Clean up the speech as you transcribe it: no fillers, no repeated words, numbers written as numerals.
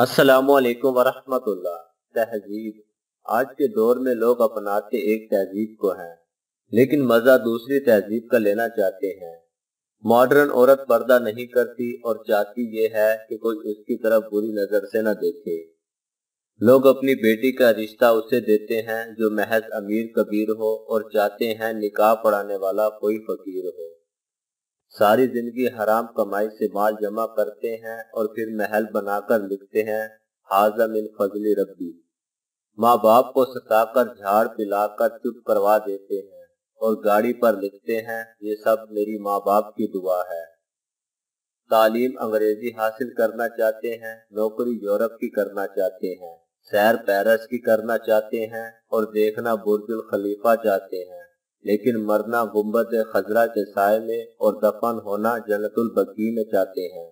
अस्सलामुअलैकुम वरहमतुल्लाह। तहजीब। आज के दौर में लोग अपनाते एक तहजीब को हैं, लेकिन मजा दूसरी तहजीब का लेना चाहते हैं। मॉडर्न औरत पर्दा नहीं करती और चाहती ये है कि कोई उसकी तरफ बुरी नजर से न देखे। लोग अपनी बेटी का रिश्ता उसे देते हैं जो महज अमीर कबीर हो और चाहते हैं निकाह पढ़ाने वाला कोई फकीर हो। सारी जिंदगी हराम कमाई से माल जमा करते हैं और फिर महल बनाकर लिखते हैं हाजा मिन फजली रब्बी। माँ बाप को सताकर झाड़ पिलाकर चुप करवा देते हैं और गाड़ी पर लिखते हैं ये सब मेरी माँ बाप की दुआ है। तालीम अंग्रेजी हासिल करना चाहते हैं, नौकरी यूरोप की करना चाहते हैं, सैर पेरिस की करना चाहते हैं और देखना बुर्जुल खलीफा चाहते हैं, लेकिन मरना गुंबद खजरा के साए में और दफन होना जन्नतुल बकी में चाहते हैं।